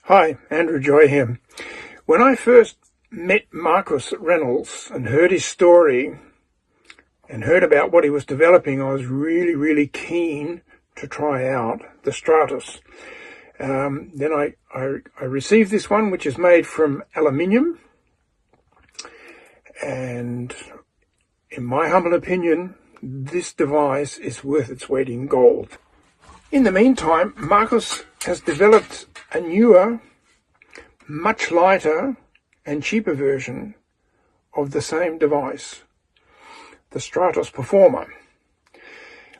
Hi, Andrew Joy here. When I first met Marcus Reynolds and heard his story and heard about what he was developing, I was really keen to try out the Stratos. Then I received this one, which is made from aluminium, and in my humble opinion, this device is worth its weight in gold. In the meantime, Marcus has developed a newer, much lighter and cheaper version of the same device, the Stratos Performer.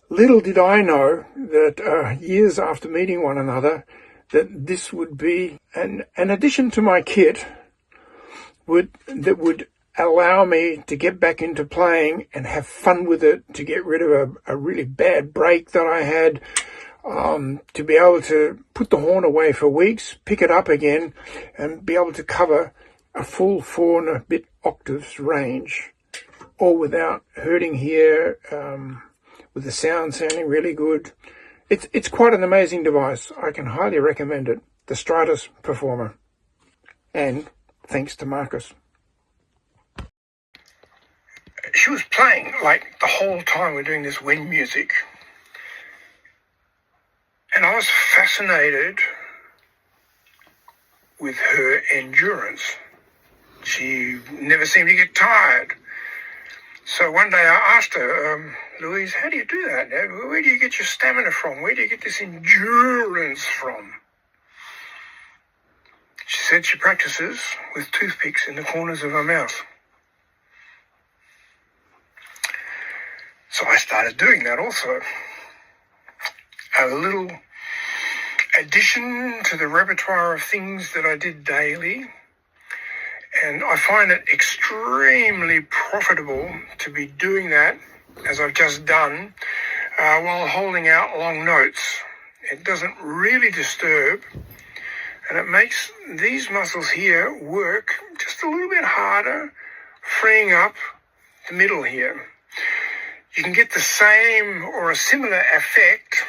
Little did I know that years after meeting one another, that this would be an addition to my kit that would allow me to get back into playing and have fun with it, to get rid of a really bad break that I had, to be able to put the horn away for weeks, pick it up again, and be able to cover a full 4 and a bit octaves range, all without hurting here, with the sound sounding really good. It's quite an amazing device. I can highly recommend it, the Stratos Performer. And thanks to Marcus. She was playing like the whole time we're doing this wind music. And I was fascinated with her endurance. She never seemed to get tired. So one day I asked her, Louise, how do you do that? Where do you get your stamina from? Where do you get this endurance from? She said she practices with toothpicks in the corners of her mouth. So I started doing that also. A little addition to the repertoire of things that I did daily. And I find it extremely profitable to be doing that, as I've just done, while holding out long notes. It doesn't really disturb, and it makes these muscles here work just a little bit harder, freeing up the middle here. You can get the same or a similar effect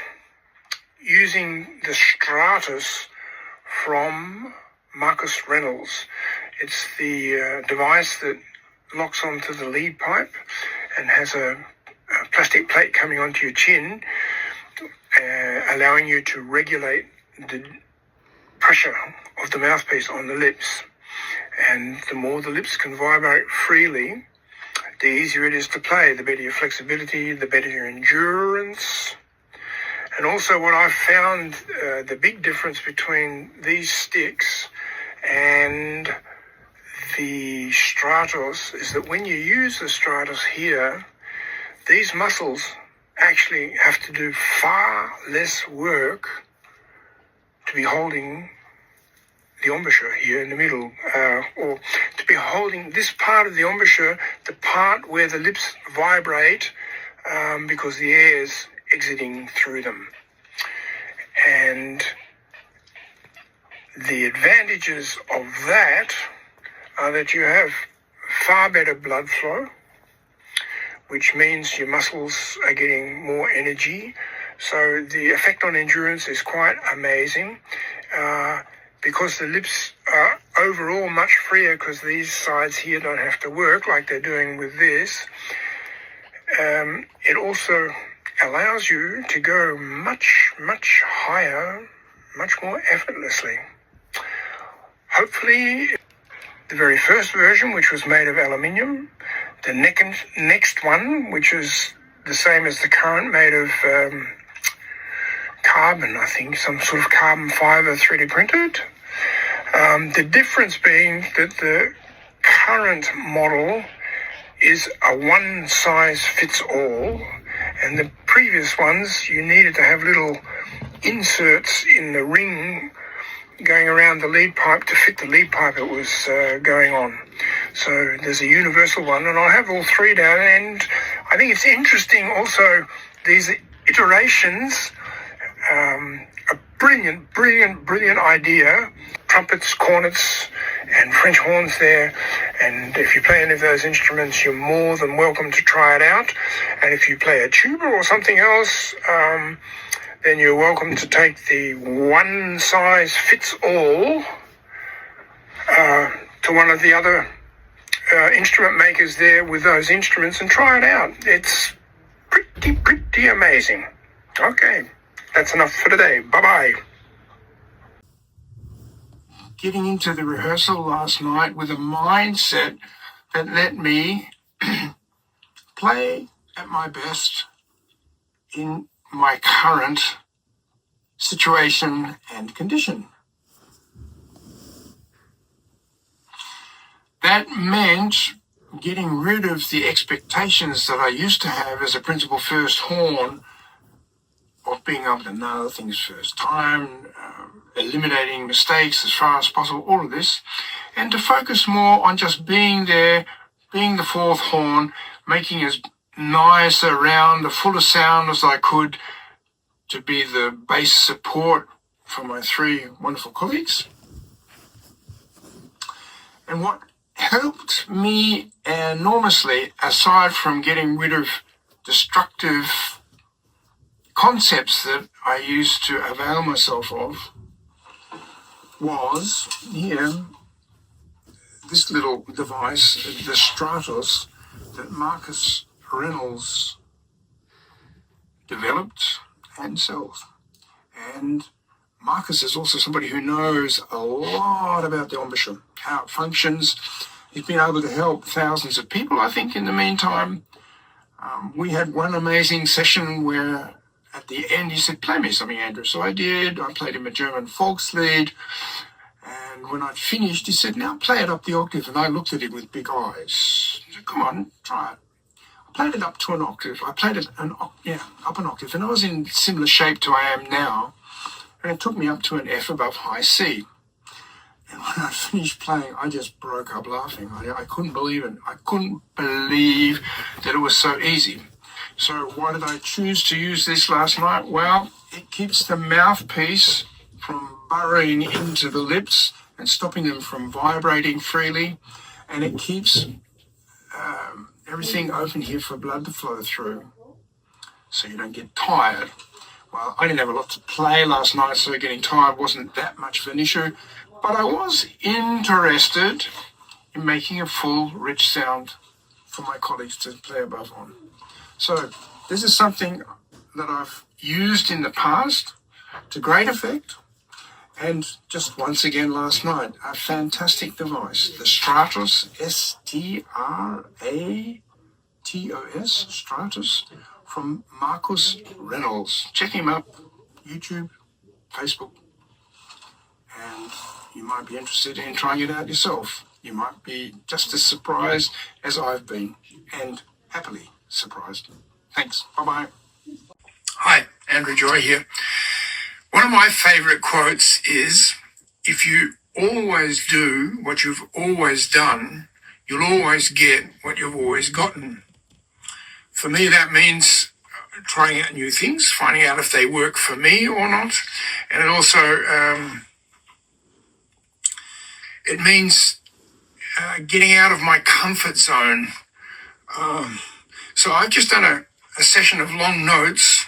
using the Stratos from Marcus Reynolds. It's the device that locks onto the lead pipe and has a plastic plate coming onto your chin, allowing you to regulate the pressure of the mouthpiece on the lips. And the more the lips can vibrate freely, the easier it is to play, the better your flexibility, the better your endurance. And also what I've found, the big difference between these sticks and the Stratos is that when you use the Stratos here, these muscles actually have to do far less work to be holding the embouchure here in the middle, or to be holding this part of the embouchure, the part where the lips vibrate, because the air is exiting through them. And the advantages of that are that you have far better blood flow, which means your muscles are getting more energy. So the effect on endurance is quite amazing, because the lips are overall much freer, because these sides here don't have to work like they're doing with this. It also allows you to go much higher, much more effortlessly. Hopefully, the very first version, which was made of aluminium, the next one, which is the same as the current, made of carbon, I think, some sort of carbon fiber 3D printed. The difference being that the current model is a one-size-fits-all, and the previous ones, you needed to have little inserts in the ring going around the lead pipe to fit the lead pipe it was going on. So there's a universal one, and I'll have all three down. And I think it's interesting also, these iterations, a brilliant idea. Trumpets, cornets, and French horns there. And if you play any of those instruments, you're more than welcome to try it out. And if you play a tuba or something else, then you're welcome to take the one-size-fits-all to one of the other instrument makers there with those instruments and try it out. It's pretty amazing. Okay, that's enough for today. Bye-bye. Getting into the rehearsal last night with a mindset that let me play at my best in my current situation and condition. That meant getting rid of the expectations that I used to have as a principal first horn of being able to nail things first time, eliminating mistakes as far as possible, all of this, and to focus more on just being there, being the fourth horn, making as nice a round, the fullest sound as I could, to be the bass support for my three wonderful colleagues. And what helped me enormously, aside from getting rid of destructive concepts that I used to avail myself of, was here this little device, the Stratos, that Marcus Reynolds developed and sells. And Marcus is also somebody who knows a lot about the embouchure, how it functions. He's been able to help thousands of people, I think, in the meantime. We had one amazing session where at the end he said, "Play me something, Andrew." So I did. I played him a German Volkslied. And when I'd finished, he said, "Now play it up the octave." And I looked at him with big eyes. He said, "Come on, try it." I played it up to an octave. I played it up an octave. And I was in similar shape to I am now. And it took me up to an F above high C. And when I finished playing, I just broke up laughing. I couldn't believe it. I couldn't believe that it was so easy. So why did I choose to use this last night? Well, it keeps the mouthpiece from burrowing into the lips and stopping them from vibrating freely. And it keeps everything open here for blood to flow through, so you don't get tired. Well, I didn't have a lot to play last night, so getting tired wasn't that much of an issue. But I was interested in making a full, rich sound for my colleagues to play above on. So this is something that I've used in the past to great effect. And just once again last night, a fantastic device, the Stratos, S-T-R-A-T-O-S, Stratos, from Marcus Reynolds. Check him up, YouTube, Facebook, and you might be interested in trying it out yourself. You might be just as surprised as I've been, and happily surprised. Thanks. Bye-bye. Hi, Andrew Joy here. One of my favorite quotes is, "If you always do what you've always done, you'll always get what you've always gotten." For me, that means trying out new things, finding out if they work for me or not. And it also, it means getting out of my comfort zone. So I've just done a session of long notes,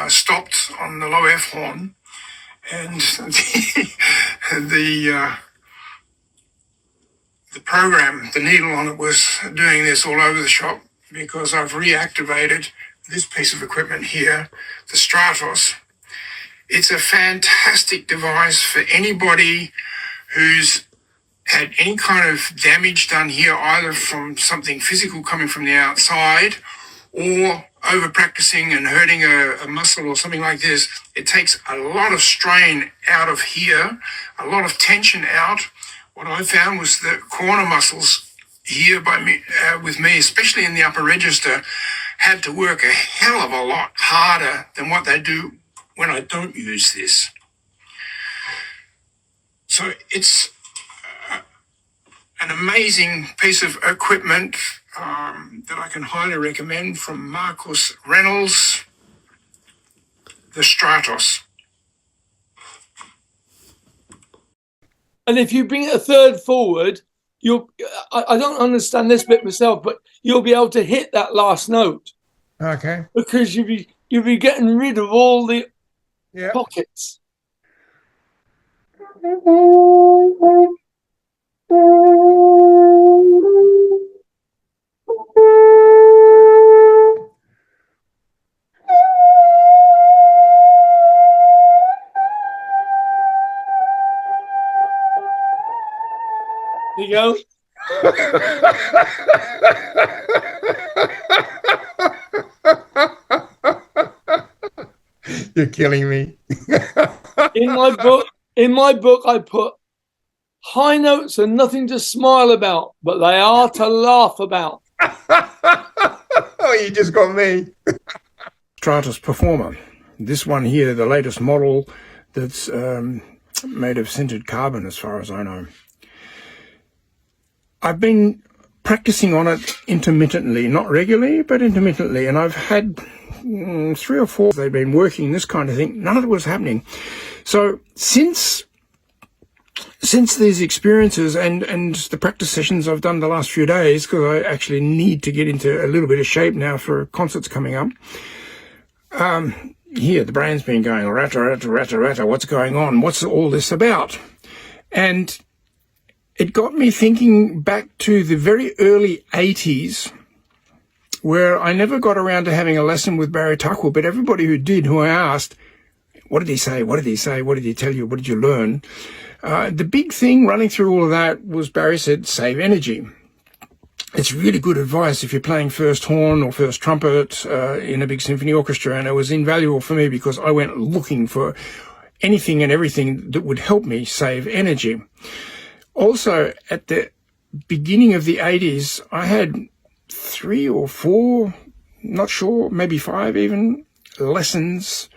stopped on the low F horn, and the program, the needle on it, was doing this all over the shop, because I've reactivated this piece of equipment here, the Stratos. It's a fantastic device for anybody who's had any kind of damage done here, either from something physical coming from the outside or over practicing and hurting a muscle or something like this. It takes a lot of strain out of here, a lot of tension out. What I found was the corner muscles here with me, especially in the upper register, had to work a hell of a lot harder than what they do when I don't use this. So it's an amazing piece of equipment that I can highly recommend, from Marcus Reynolds, the Stratos. And if you bring it a third forward, I don't understand this bit myself, but you'll be able to hit that last note. Okay. Because you'll be getting rid of all the Yeah. pockets. There you go. You're killing me. In my book, I put high notes are nothing to smile about, but they are to laugh about. Oh, you just got me. Stratos Performer. This one here, the latest model that's made of sintered carbon, as far as I know. I've been practicing on it intermittently, not regularly, but intermittently, and I've had 3 or 4. They've been working this kind of thing. None of it was happening. So since these experiences and the practice sessions I've done the last few days, because I actually need to get into a little bit of shape now for concerts coming up, here the brain's been going ratter, ratter, ratter, ratter. What's going on? What's all this about? And it got me thinking back to the very early 80s, where I never got around to having a lesson with Barry Tuckwill, but everybody who did, who I asked, what did he say? What did he say? What did he tell you? What did you learn? The big thing running through all of that was Barry said, save energy. It's really good advice if you're playing first horn or first trumpet in a big symphony orchestra, and it was invaluable for me because I went looking for anything and everything that would help me save energy. Also, at the beginning of the 80s, I had 3 or 4, not sure, maybe 5 even, lessons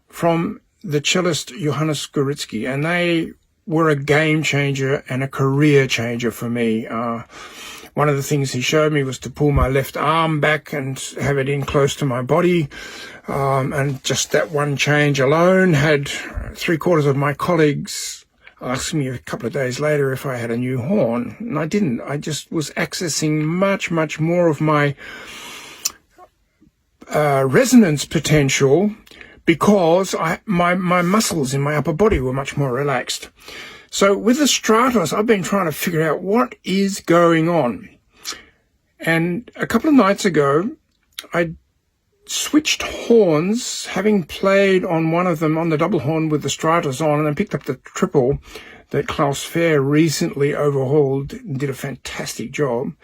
from the cellist Johannes Goritsky, and they were a game changer and a career changer for me. One of the things he showed me was to pull my left arm back and have it in close to my body, and just that one change alone had 3/4 of my colleagues asked me a couple of days later if I had a new horn, and I didn't. I just was accessing much, much more of my resonance potential because my muscles in my upper body were much more relaxed. So with the Stratos, I've been trying to figure out what is going on. And a couple of nights ago, I switched horns, having played on one of them on the double horn with the Stratos on, and then picked up the triple that Klaus Fair recently overhauled and did a fantastic job,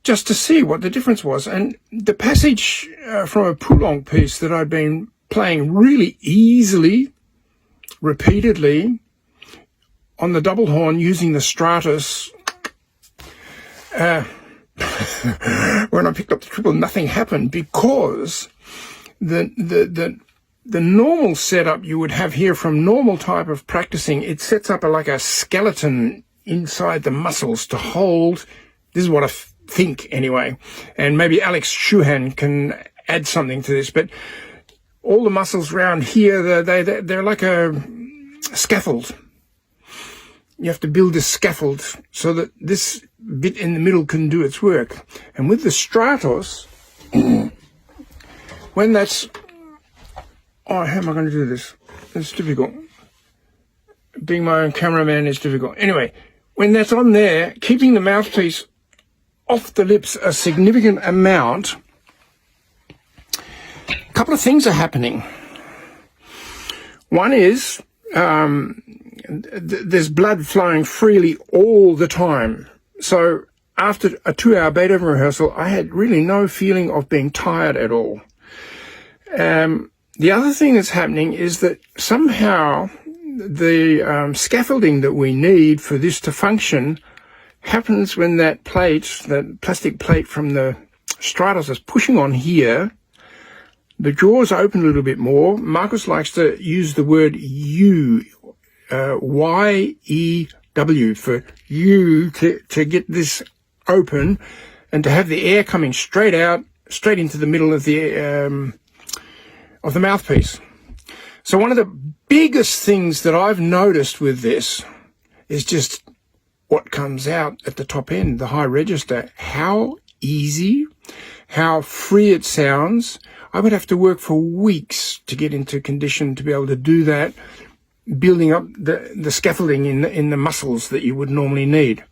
just to see what the difference was. And the passage from a Poulenc piece that I'd been playing really easily, repeatedly, on the double horn using the Stratos, when I picked up the triple, nothing happened because the normal setup you would have here from normal type of practicing, it sets up like a skeleton inside the muscles to hold. This is what I think anyway, and maybe Alex Schuhan can add something to this, but all the muscles around here, they're like a scaffold. You have to build a scaffold so that this bit in the middle can do its work. And with the Stratos, when that's... Oh, how am I going to do this? It's difficult. Being my own cameraman is difficult. Anyway, when that's on there, keeping the mouthpiece off the lips a significant amount, a couple of things are happening. One is there's blood flowing freely all the time. So after a 2-hour Beethoven rehearsal, I had really no feeling of being tired at all. The other thing that's happening is that somehow the scaffolding that we need for this to function happens when that plate, that plastic plate from the Stratos is pushing on here. The jaws open a little bit more. Marcus likes to use the word U, Y-E-W, for U to get this open and to have the air coming straight out, straight into the middle of the mouthpiece. So one of the biggest things that I've noticed with this is just what comes out at the top end, the high register, how easy, how free it sounds, I would have to work for weeks to get into condition to be able to do that, building up the scaffolding in the muscles that you would normally need.